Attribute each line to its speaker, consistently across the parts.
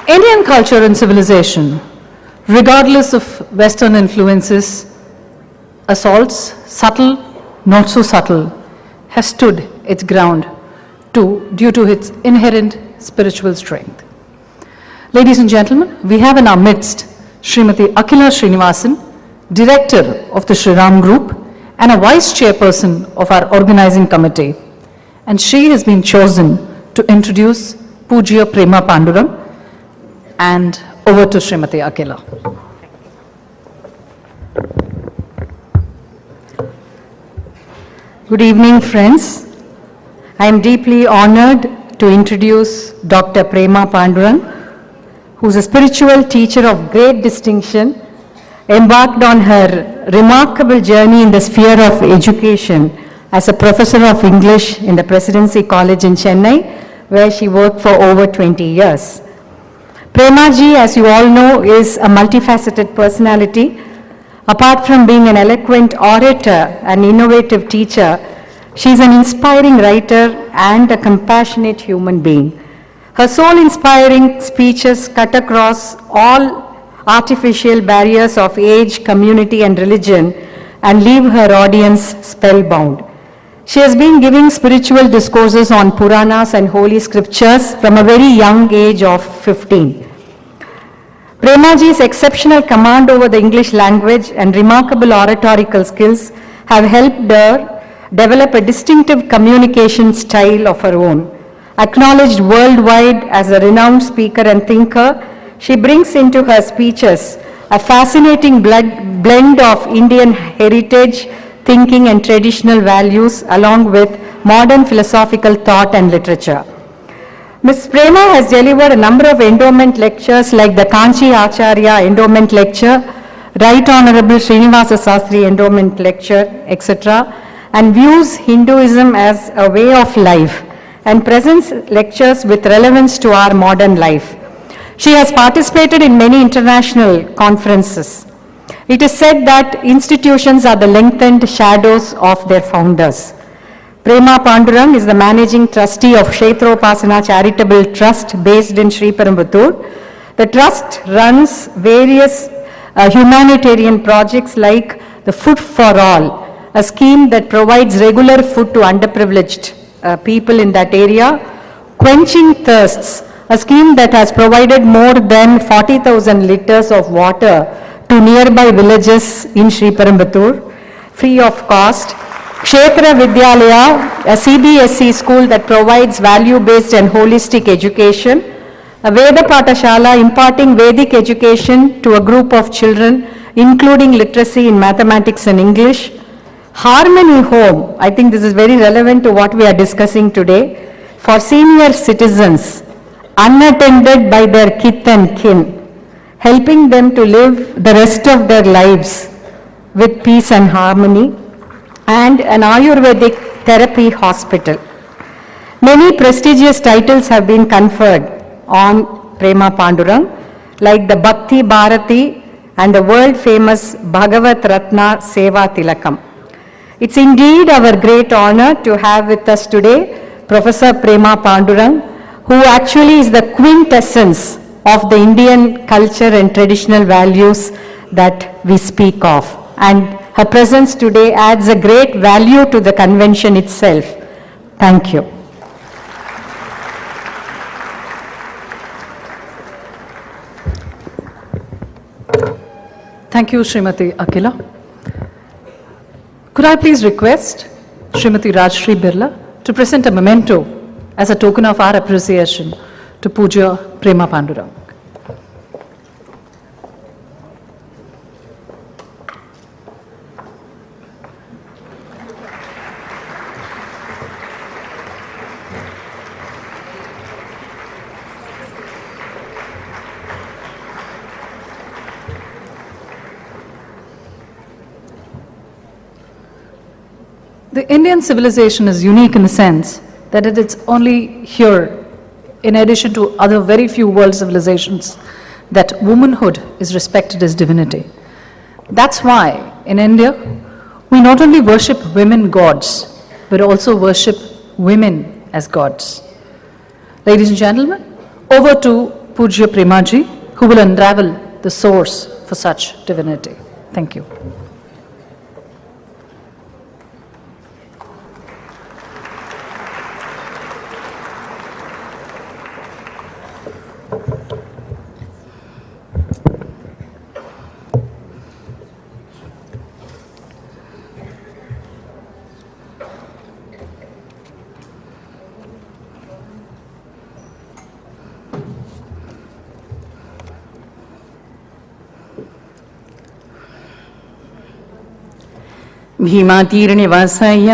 Speaker 1: Indian culture and civilization, regardless of Western influences, assaults, subtle, not so subtle, has stood its ground due to its inherent spiritual strength. Ladies and gentlemen, we have in our midst Srimati Akila Srinivasan, Director of the Sri Ram Group and a Vice Chairperson of our organizing committee. And she has been chosen to introduce Pujya Prema Pandurang. And over to Srimati Akila.
Speaker 2: Good evening, friends. I am deeply honored to introduce Dr. Prema Pandurang, who is a spiritual teacher of great distinction, embarked on her remarkable journey in the sphere of education as a professor of English in the Presidency College in Chennai, where she worked for over 20 years. Prema ji, as you all know, is a multifaceted personality. Apart from being an eloquent orator and innovative teacher, she is an inspiring writer and a compassionate human being. Her soul-inspiring speeches cut across all artificial barriers of age, community, and religion and leave her audience spellbound. She has been giving spiritual discourses on Puranas and holy scriptures from a very young age of 15. Premaji's exceptional command over the English language and remarkable oratorical skills have helped her develop a distinctive communication style of her own. Acknowledged worldwide as a renowned speaker and thinker, she brings into her speeches a fascinating blend of Indian heritage, thinking and traditional values along with modern philosophical thought and literature. Ms. Prema has delivered a number of endowment lectures like the Kanchi Acharya Endowment Lecture, Right Honorable Srinivasa Sastri Endowment Lecture, etc., and views Hinduism as a way of life and presents lectures with relevance to our modern life. She has participated in many international conferences. It is said that institutions are the lengthened shadows of their founders. Prema Pandurang is the managing trustee of Kshetropasana Charitable Trust based in Sri Perumbudur. The trust runs various humanitarian projects like the Food for All, a scheme that provides regular food to underprivileged people in that area. Quenching Thirsts, a scheme that has provided more than 40,000 liters of water to nearby villages in Sri Perumbudur, free of cost. Kshetra Vidyalaya, a CBSE school that provides value-based and holistic education. A Veda Patashala imparting Vedic education to a group of children, including literacy in mathematics and English. Harmony Home, I think this is very relevant to what we are discussing today, for senior citizens, unattended by their kith and kin, helping them to live the rest of their lives with peace and harmony. And an Ayurvedic therapy hospital. Many prestigious titles have been conferred on Prema Pandurang, like the Bhakti Bharati and the world-famous Bhagavat Ratna Seva Tilakam. It's indeed our great honor to have with us today Professor Prema Pandurang, who actually is the quintessence of the Indian culture and traditional values that we speak of. And her presence today adds a great value to the convention itself. Thank you.
Speaker 1: Thank you, Srimati Akila. Could I please request Srimati Rajashree Birla to present a memento as a token of our appreciation to Pujya Prema Pandurang. The Indian civilization is unique in the sense that it is only here, in addition to other very few world civilizations, that womanhood is respected as divinity. That's why in India, we not only worship women gods, but also worship women as gods. Ladies and gentlemen, over to Pujya Premaji, who will unravel the source for such divinity. Thank you.
Speaker 3: भीमातीर्निवासाय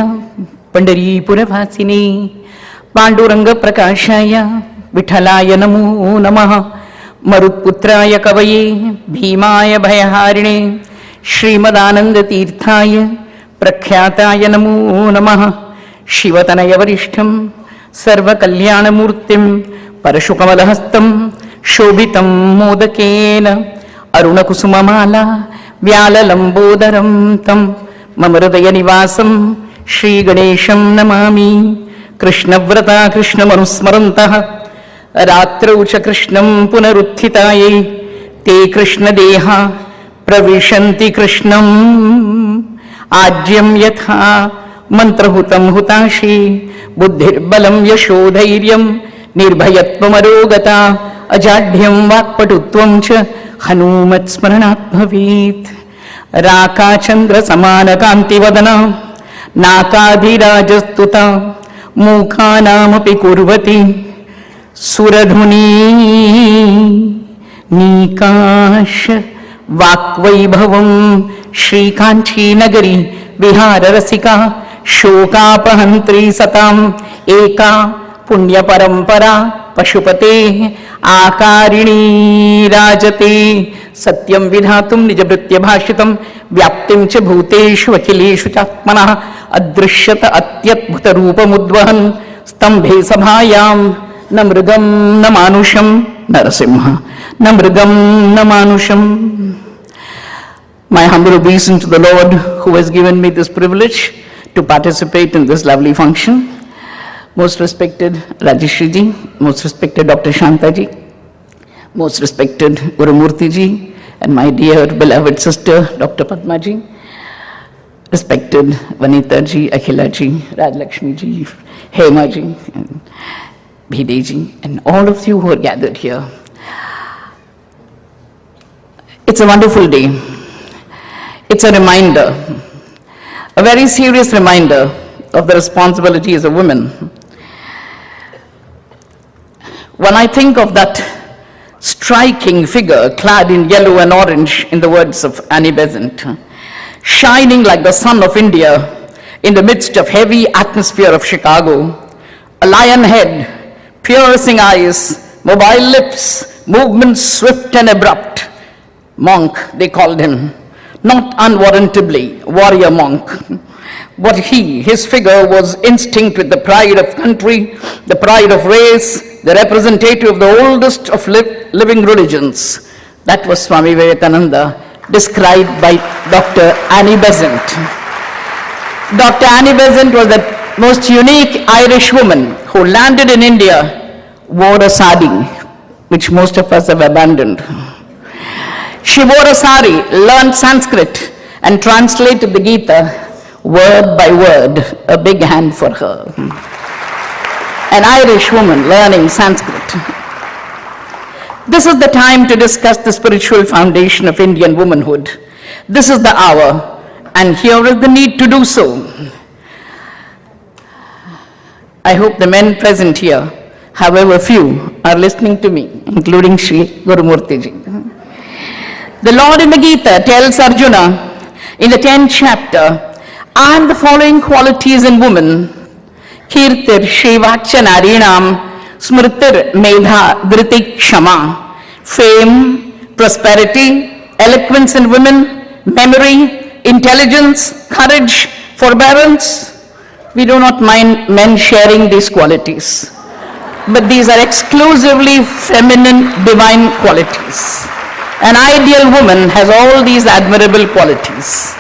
Speaker 3: पंढरीपुरवासिने Pandurang प्रकाशाय विठलाय नमो नमः मरुत्पुत्राय कवये भीमाय भयहारिणे श्रीमदानंदतीर्थाय प्रख्याताय नमो नमः शिवतनय वरिष्ठं सर्वकल्याणमूर्तिं परशुकमलहस्तं शोभितं मोदकेन अरुणकुसुममाला व्याललंबोदरं तं मम हृदयनिवासं श्रीगणेशं नमामि कृष्णव्रता कृष्णमनुस्मरन्तः रात्रौ च कृष्णं पुनरुत्थितायै ते कृष्णदेहा प्रविशन्ति कृष्णम् आज्यं यथा मन्त्रहुतं हुताशे बुद्धिर्बलं यशोधैर्यं निर्भयत्वमरोगता अजाढ्यं वाक्पटुत्वं च हनूमत्स्मरणात् भवेत् राकाचन्द्रसमानकान्तिवदना नाकाधिराजस्तुता मूकानामपि कुर्वती सुरधुनी नीकाश वाक्वैभवं श्रीकाञ्चीनगरी विहाररसिका शोकापहन्त्री सताम् एका पुण्यपरम्परा पशुपते आकारिणी राजते सत्यं विधातुं निजभृत्यभाषितं व्याप्तिं च भूतेषु अखिलेषु चात्मनः अदृश्यत अत्यद्भुतरूपमुद्वहन् स्तम्भे सभायां न मृगं न मानुषं नरसिंह न मृगं न मानुषम्. My humble obeisance to the Lord who has given me this privilege to participate in this lovely function. Most respected Rajashree ji, most respected Dr. Shanta ji, most respected Gurumurthy ji, and my dear beloved sister Dr. Padma ji, respected Vanita ji, Akhila ji, Rajashree ji, Hema ji, and Bhide ji, and all of you who are gathered here. It's a wonderful day. It's a reminder, a very serious reminder of the responsibility as a woman. When I think of that striking figure clad in yellow and orange, in the words of Annie Besant, shining like the sun of India in the midst of heavy atmosphere of Chicago, a lion head, piercing eyes, mobile lips, movements swift and abrupt. Monk, they called him, not unwarrantably, warrior monk. But his figure was instinct with the pride of country, the pride of race, the representative of the oldest of living religions. That was Swami Vivekananda, described by Dr. Annie Besant. Dr. Annie Besant was the most unique Irish woman who landed in India, wore a sari, which most of us have abandoned. She wore a sari, learned Sanskrit, and translated the Gita word by word, a big hand for her. An Irish woman learning Sanskrit. This is the time to discuss the spiritual foundation of Indian womanhood. This is the hour, and here is the need to do so. I hope the men present here, however few, are listening to me, including Sri Gurumurthy ji. The Lord in the Gita tells Arjuna in the 10th chapter, I am the following qualities in woman: Kirtir Shivachya Narinam Smritir Medha Dhriti Kshama. Fame, prosperity, eloquence in women, memory, intelligence, courage, forbearance. We do not mind men sharing these qualities, but these are exclusively feminine divine qualities. An ideal woman has all these admirable qualities.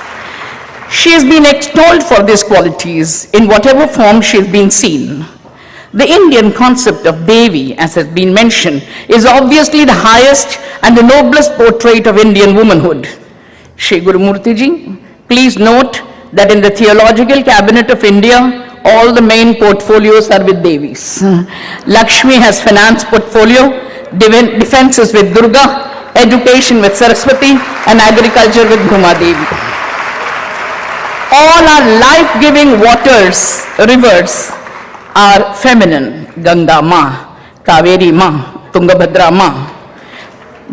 Speaker 3: She has been extolled for these qualities in whatever form she has been seen. The Indian concept of Devi, as has been mentioned, is obviously the highest and the noblest portrait of Indian womanhood. Shri Gurumurthy ji, please note that in the Theological Cabinet of India, all the main portfolios are with Devis. Lakshmi has finance portfolio, defense is with Durga, education with Saraswati, and agriculture with Bhuma Devi. All our life-giving waters, rivers, are feminine. Ganga Ma, Kaveri Ma, Tungabhadra Ma.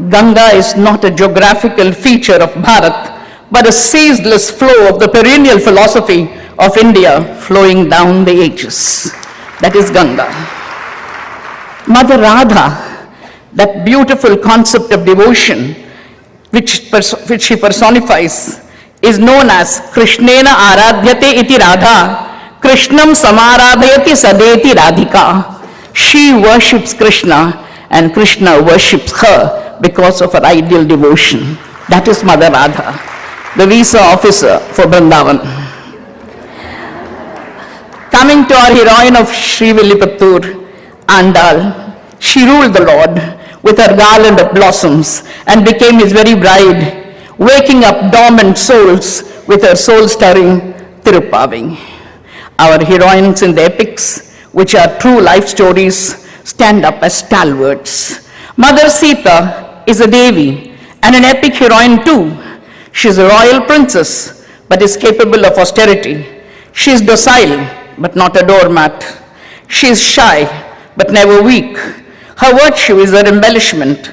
Speaker 3: Ganga is not a geographical feature of Bharat, but a ceaseless flow of the perennial philosophy of India flowing down the ages. That is Ganga. Mother Radha, that beautiful concept of devotion which she personifies, is known as Krishnena Aradhyate iti Radha, Krishnam Samaradhyati Sadeti Radhika. She worships Krishna and Krishna worships her because of her ideal devotion. That is Mother Radha, the visa officer for Vrindavan. Coming to our heroine of Sri Villipattur, Andal, she ruled the Lord with her garland of blossoms and became his very bride, waking up dormant souls with her soul-stirring Tirupaving. Our heroines in the epics, which are true life stories, stand up as stalwarts. Mother Sita is a Devi and an epic heroine too. She is a royal princess, but is capable of austerity. She is docile, but not a doormat. She is shy, but never weak. Her virtue is her embellishment.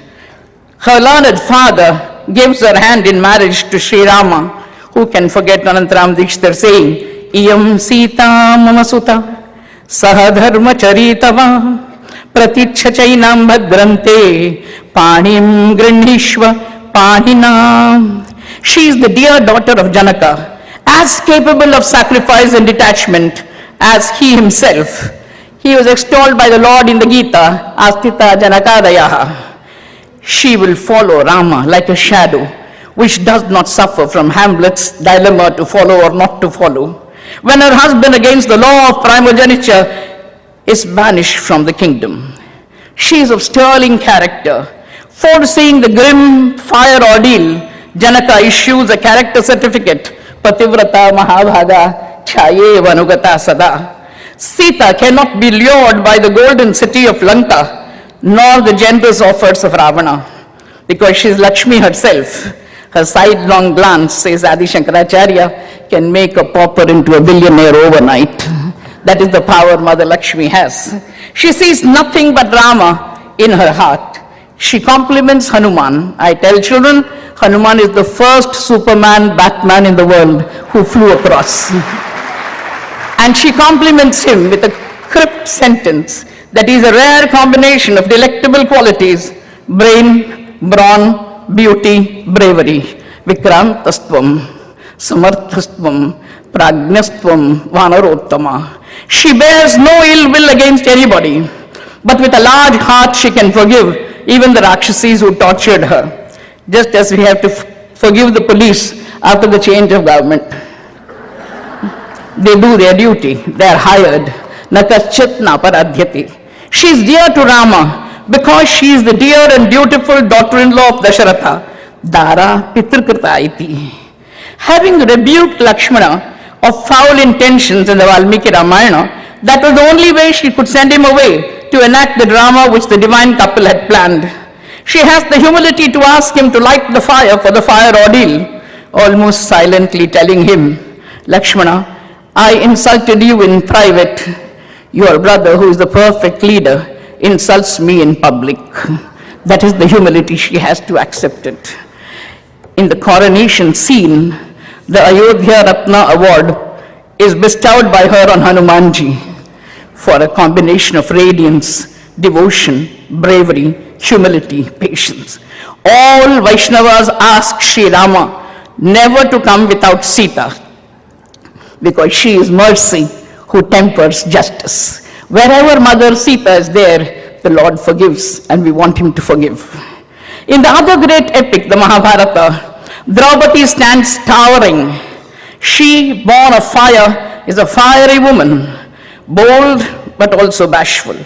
Speaker 3: Her learned father gives her hand in marriage to Sri Rama. Who can forget Anantaram Dikshithar saying, Iyam Sita Mama Suta Sahadharma Charitava Pratichha Chainam Bhadrante Panim Grinhishva Panina. She is the dear daughter of Janaka, as capable of sacrifice and detachment as he himself. He was extolled by the Lord in the Gita, Astita Janakadayaha. She will follow Rama like a shadow, which does not suffer from Hamlet's dilemma to follow or not to follow. When her husband, against the law of primogeniture, is banished from the kingdom. She is of sterling character. Foreseeing the grim fire ordeal, Janaka issues a character certificate, Pativrata Mahabhaga Chaye Vanugata Sada. Sita cannot be lured by the golden city of Lanka, nor the generous offers of Ravana, because she is Lakshmi herself. Her sidelong glance, says Adi Shankaracharya, can make a pauper into a billionaire overnight. That is the power Mother Lakshmi has. She sees nothing but Rama in her heart. She compliments Hanuman. I tell children, Hanuman is the first Superman, Batman in the world who flew across. And she compliments him with a crypt sentence that is a rare combination of delectable qualities: brain, brawn, beauty, bravery. Vikramtastvam, samarthastvam, pragnastvam, vanarottama. She bears no ill will against anybody, but with a large heart she can forgive even the Rakshasis who tortured her, just as we have to forgive the police after the change of government. They do their duty, they are hired. Nakachit naparadhyati. She is dear to Rama because she is the dear and beautiful daughter-in-law of Dasharatha. Dara pitrikrita iti. Having rebuked Lakshmana of foul intentions in the Valmiki Ramayana, that was the only way she could send him away to enact the drama which the divine couple had planned. She has the humility to ask him to light the fire for the fire ordeal, almost silently telling him, Lakshmana, I insulted you in private. Your brother, who is the perfect leader, insults me in public. That is the humility she has to accept it. In the coronation scene, the Ayodhya Ratna Award is bestowed by her on Hanumanji for a combination of radiance, devotion, bravery, humility, patience. All Vaishnavas ask Sri Rama never to come without Sita, because she is mercy who tempers justice. Wherever Mother Sita is there, the Lord forgives, and we want him to forgive. In the other great epic, the Mahabharata, Draupadi stands towering. She, born of fire, is a fiery woman, bold, but also bashful,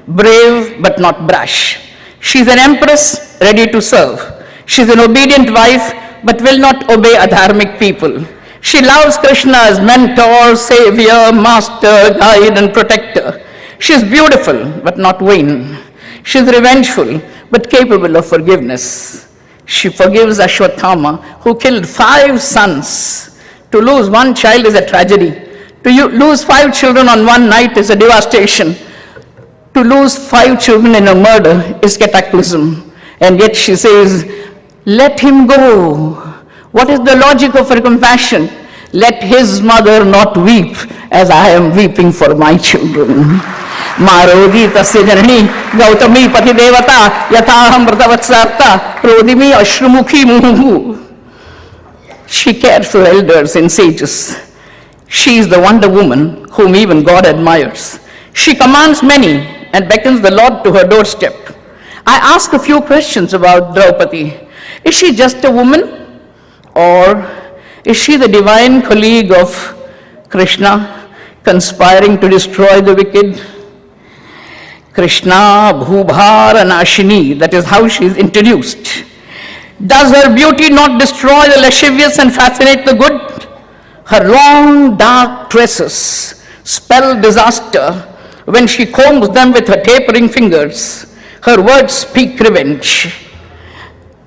Speaker 3: brave but not brash. She's an empress ready to serve. She's an obedient wife but will not obey adharmic people. She loves Krishna as mentor, savior, master, guide and protector. She's beautiful but not vain. She's revengeful but capable of forgiveness. She forgives Ashwatthama, who killed 5 sons. To lose one child is a tragedy. To lose 5 children on one night is a devastation. To lose 5 children in a murder is cataclysm. And yet she says, let him go. What is the logic of her compassion? Let his mother not weep as I am weeping for my children. Marodi tasya janani gautami pati devata yataham vrtavatsarta prodimi ashrumukhi muhu. She cared for elders and sages. She is the wonder woman whom even God admires. She commands many and beckons the Lord to her doorstep. I ask a few questions about Draupadi. Is she just a woman, or is she the divine colleague of Krishna, conspiring to destroy the wicked? Krishna, Bhubhara, Nashini, that is how she is introduced. Does her beauty not destroy the lascivious and fascinate the good? Her long dark tresses spell disaster when she combs them with her tapering fingers. Her words speak revenge.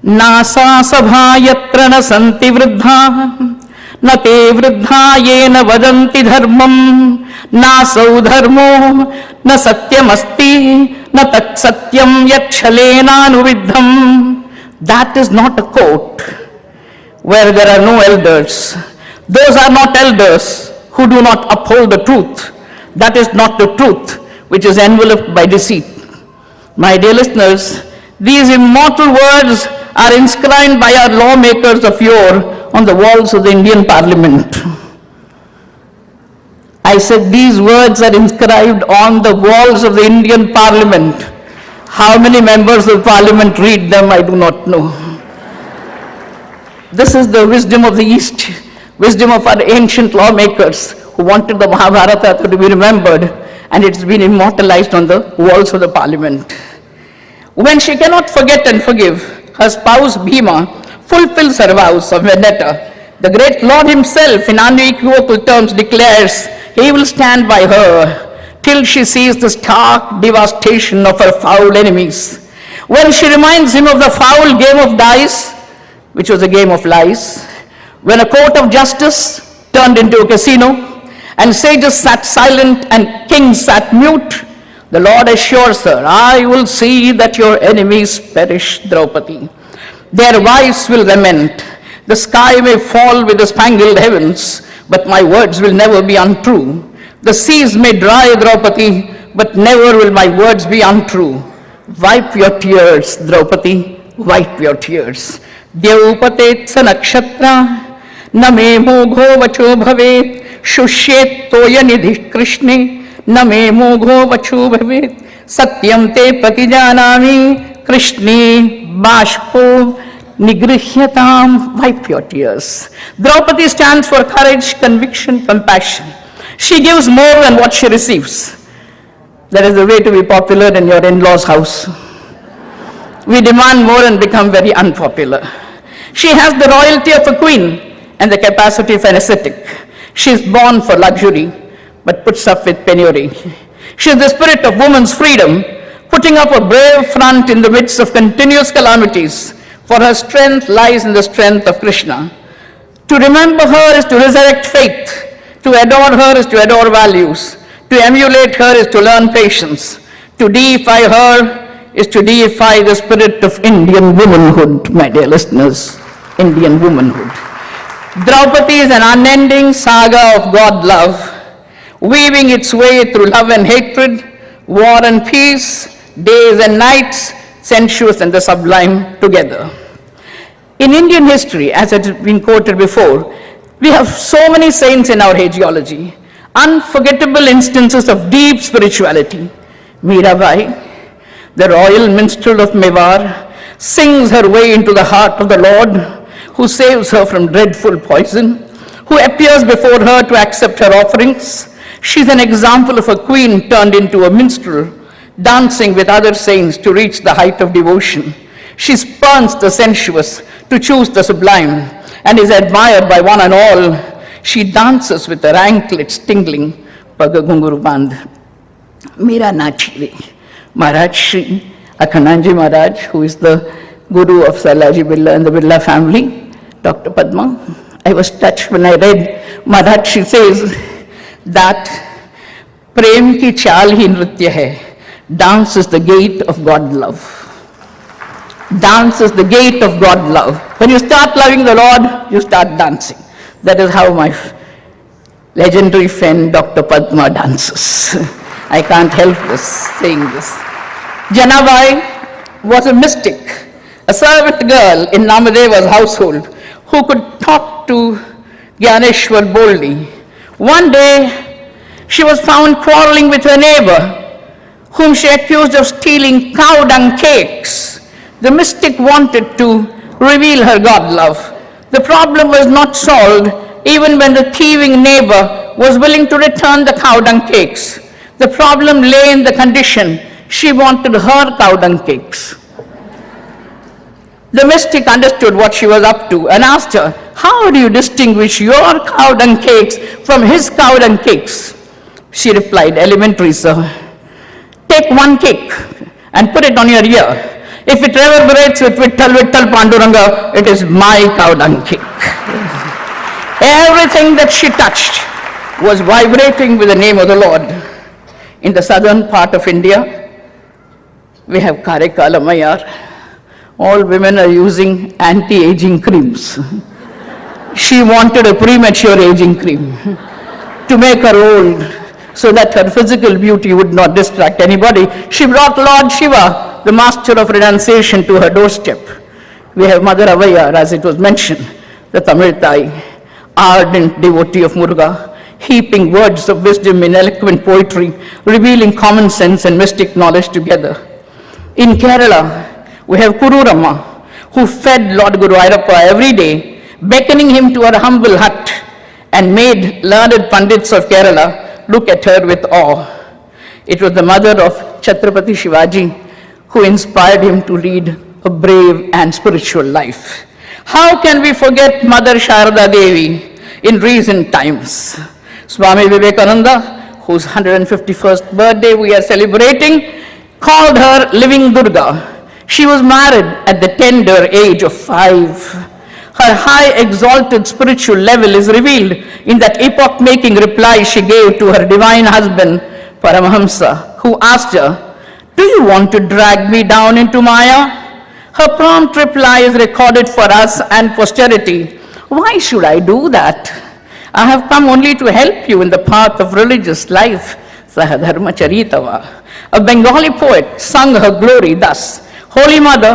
Speaker 3: Nasa sabha yatra na santi vruddha na te vruddha yena vadanti dharmam nasau dharmo na satyam asti na tat satyam yat shalena anuviddham. That is not a court where there are no elders. Those are not elders who do not uphold the truth. That is not the truth which is enveloped by deceit. My dear listeners, these immortal words are inscribed by our lawmakers of yore on the walls of the Indian Parliament. I said these words are inscribed on the walls of the Indian Parliament. How many members of Parliament read them, I do not know. This is the wisdom of the East, wisdom of our ancient lawmakers who wanted the Mahabharata to be remembered, and it's been immortalized on the walls of the Parliament. When she cannot forget and forgive, her spouse Bhima fulfills her vows of vendetta. The great Lord himself in unequivocal terms declares he will stand by her till she sees the stark devastation of her foul enemies. When she reminds him of the foul game of dice, which was a game of lies, when a court of justice turned into a casino, and sages sat silent and kings sat mute, the Lord assures her, I will see that your enemies perish, Draupadi. Their wives will lament. The sky may fall with the spangled heavens, but my words will never be untrue. The seas may dry, Draupadi, but never will my words be untrue. Wipe your tears, Draupadi, wipe your tears. Dyaupatetse nakshatra, na me mogho vacho bhavet, shushye toya nidhi krishne, na me mogho vacho bhavet, satyam te patijanami, krishne bashpo nigrihyatam. Wipe your tears. Draupadi stands for courage, conviction, compassion. She gives more than what she receives. That is the way to be popular in your in-laws' house. We demand more and become very unpopular. She has the royalty of a queen and the capacity of an ascetic. She is born for luxury, but puts up with penury. She is the spirit of woman's freedom, putting up a brave front in the midst of continuous calamities, for her strength lies in the strength of Krishna. To remember her is to resurrect faith. To adore her is to adore values. To emulate her is to learn patience. To deify her is to deify the spirit of Indian womanhood, my dear listeners, Indian womanhood. Draupadi is an unending saga of God love, weaving its way through love and hatred, war and peace, days and nights, sensuous and the sublime together. In Indian history, as it has been quoted before, we have so many saints in our hagiology, unforgettable instances of deep spirituality. Mirabai, the royal minstrel of Mewar, sings her way into the heart of the Lord, who saves her from dreadful poison, who appears before her to accept her offerings. She's an example of a queen turned into a minstrel, dancing with other saints to reach the height of devotion. She spurns the sensuous to choose the sublime and is admired by one and all. She dances with her anklets tingling, Paga Gunguru Band. Mera Nachiri, Rajashree, Akhananji Maharaj, who is the guru of Salaji Birla and the Birla family, Dr. Padma. I was touched when I read Rajashree says that Prem ki chal hi nritya hai. Dance is the gate of God love. Dance is the gate of God love. When you start loving the Lord, you start dancing. That is how my legendary friend Dr. Padma dances. I can't help saying this. Janabai was a mystic, a servant girl in Namadeva's household who could talk to Gyaneshwar boldly. One day, she was found quarreling with her neighbor, whom she accused of stealing cow dung cakes. The mystic wanted to reveal her God love. The problem was not solved even when the thieving neighbor was willing to return the cow dung cakes. The problem lay in the condition she wanted her cow dung cakes. The mystic understood what she was up to and asked her, "How do you distinguish your cow dung cakes from his cow dung cakes?" She replied, "Elementary, sir. Take one cake and put it on your ear. If it reverberates with Vittal Vittal Panduranga, it is my cow dung cake." Everything that she touched was vibrating with the name of the Lord. In the southern part of India, we have Karikala Mayar. All women are using anti-aging creams. She wanted a premature aging cream to make her old so that her physical beauty would not distract anybody. She brought Lord Shiva, the master of renunciation, to her doorstep. We have Mother Avaya, as it was mentioned, the Tamil Thai, ardent devotee of Muruga, heaping words of wisdom in eloquent poetry, revealing common sense and mystic knowledge together. In Kerala, we have Kururama, who fed Lord Guru Ayyappa every day, beckoning him to her humble hut, and made learned Pandits of Kerala look at her with awe. It was the mother of Chhatrapati Shivaji who inspired him to lead a brave and spiritual life. How can we forget Mother Sharada Devi in recent times? Swami Vivekananda, whose 151st birthday we are celebrating, called her Living Durga. She was married at the tender age of 5. Her high exalted spiritual level is revealed in that epoch-making reply she gave to her divine husband, Paramahamsa, who asked her, "Do you want to drag me down into Maya?" Her prompt reply is recorded for us and posterity. "Why should I do that? I have come only to help you in the path of religious life." Sahadharma Charitava. A Bengali poet sung her glory thus: "Holy Mother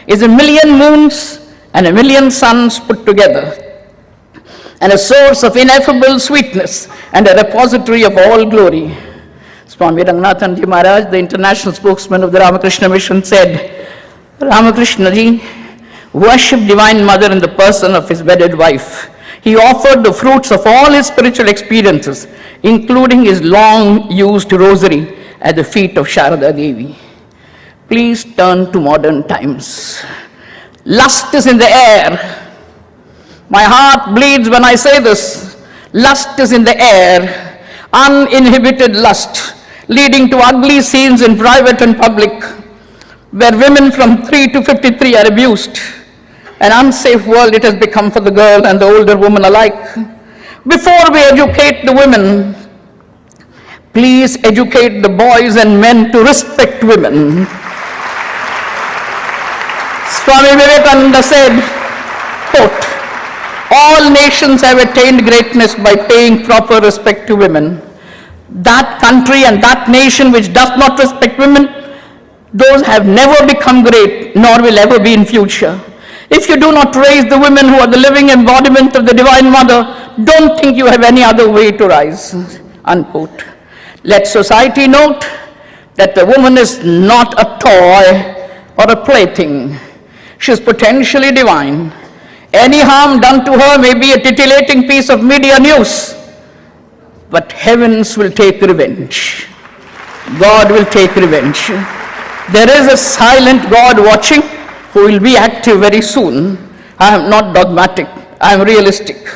Speaker 3: is a million moons and a million suns put together, and a source of ineffable sweetness and a repository of all glory." Swami Ranganathan Ji Maharaj, the international spokesman of the Ramakrishna Mission, said, "Ramakrishna Ji worshipped Divine Mother in the person of his wedded wife. He offered the fruits of all his spiritual experiences, including his long-used rosary, at the feet of Sharada Devi." Please turn to modern times. Lust is in the air. My heart bleeds when I say this. Lust is in the air. Uninhibited lust, leading to ugly scenes in private and public, where women from 3 to 53 are abused. An unsafe world it has become for the girl and the older woman alike. Before we educate the women, please educate the boys and men to respect women. Swami Vivekananda said, quote, "All nations have attained greatness by paying proper respect to women. That country and that nation which does not respect women, those have never become great, nor will ever be in future. If you do not raise the women who are the living embodiment of the Divine Mother, don't think you have any other way to rise." Unquote. Let society note that the woman is not a toy or a plaything. She is potentially divine. Any harm done to her may be a titillating piece of media news, but heavens will take revenge. God will take revenge. There is a silent God watching who will be active very soon. I am not dogmatic, I am realistic.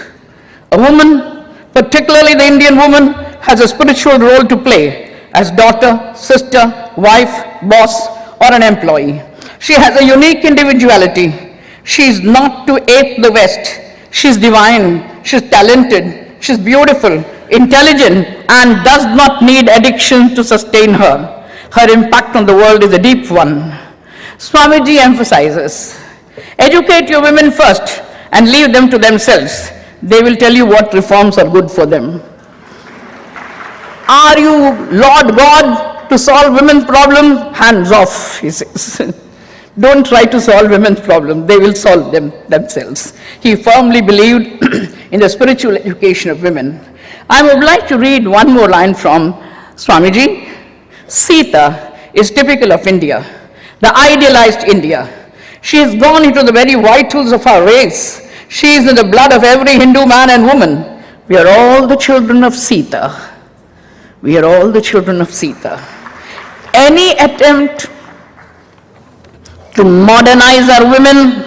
Speaker 3: A woman, particularly the Indian woman, has a spiritual role to play as daughter, sister, wife, boss, or an employee. She has a unique individuality. She is not to ape the West. She is divine, she is talented, she is beautiful, intelligent, and does not need addiction to sustain her. Her impact on the world is a deep one. Swamiji emphasizes, educate your women first and leave them to themselves. They will tell you what reforms are good for them. Are you Lord God to solve women's problem? Hands off, he says. Don't try to solve women's problem. They will solve them themselves. He firmly believed in the spiritual education of women. I would like to read one more line from Swamiji. Sita is typical of India, the idealized India. She has gone into the very vitals of our race. She is in the blood of every Hindu man and woman. We are all the children of Sita. We are all the children of Sita. Any attempt to modernize our women,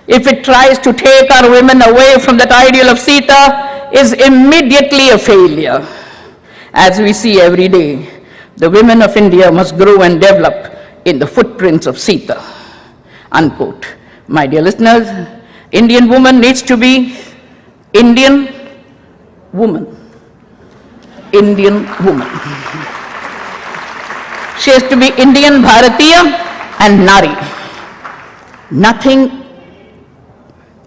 Speaker 3: if it tries to take our women away from that ideal of Sita, is immediately a failure. As we see every day, the women of India must grow and develop in the footprints of Sita. Unquote. My dear listeners, Indian woman needs to be Indian woman. Indian woman. She has to be Indian Bharatiya and Nari. Nothing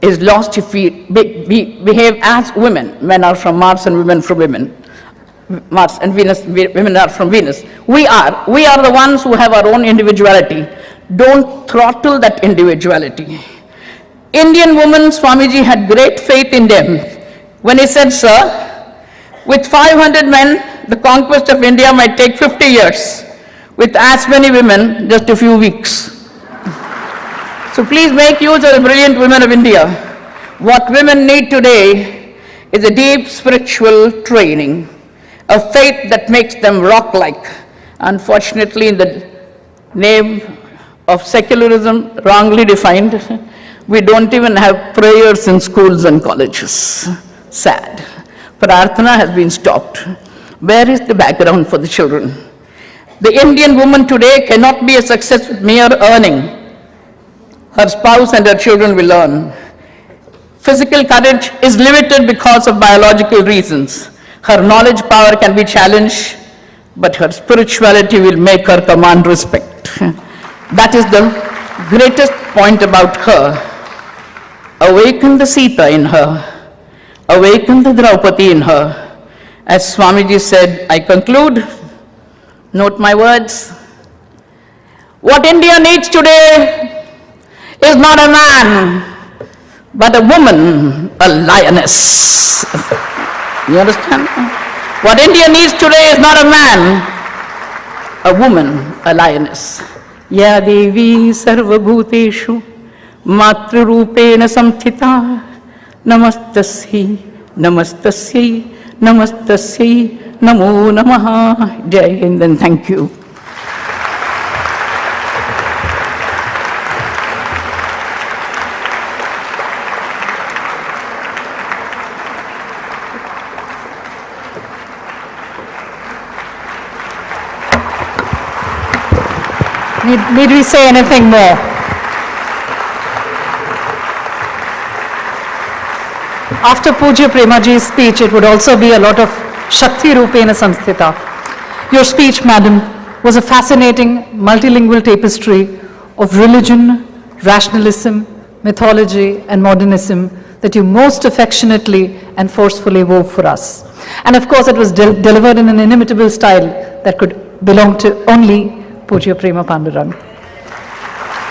Speaker 3: is lost if we behave as women. Men are from Mars and women from women. Mars and Venus, women are from Venus. We are the ones who have our own individuality. Don't throttle that individuality. Indian women, Swamiji had great faith in them. When he said, sir, with 500 men, the conquest of India might take 50 years. With as many women, just a few weeks. So please make use of the brilliant women of India. What women need today is a deep spiritual training, a faith that makes them rock-like. Unfortunately, in the name of secularism, wrongly defined, we don't even have prayers in schools and colleges. Sad. Prarthana has been stopped. Where is the background for the children? The Indian woman today cannot be a success with mere earning. Her spouse and her children will earn. Physical courage is limited because of biological reasons. Her knowledge power can be challenged, but her spirituality will make her command respect. That is the greatest point about her. Awaken the Sita in her. Awaken the Draupadi in her. As Swamiji said, I conclude, note my words. What India needs today is not a man, but a woman, a lioness. You understand? What India needs today is not a man, a woman, a lioness. Ya Devi Sarva Bhuteshu Matrurupena Samthita Namastasya, Namastasya, Namastasya, Namo Namaha. Jai Hind and thank you.
Speaker 1: Need we say anything more? After Pujya Premaji's speech, it would also be a lot of Shakti Rupena Samsthita. Your speech, madam, was a fascinating multilingual tapestry of religion, rationalism, mythology, and modernism that you most affectionately and forcefully wove for us. And of course, it was delivered in an inimitable style that could belong to only Pujya Prema Pandurang.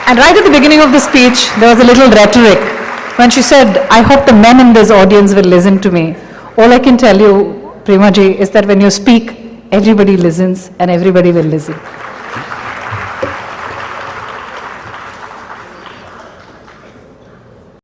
Speaker 1: And right at the beginning of the speech, there was a little rhetoric when she said, I hope the men in this audience will listen to me. All I can tell you, Premaji, is that when you speak, everybody listens and everybody will listen.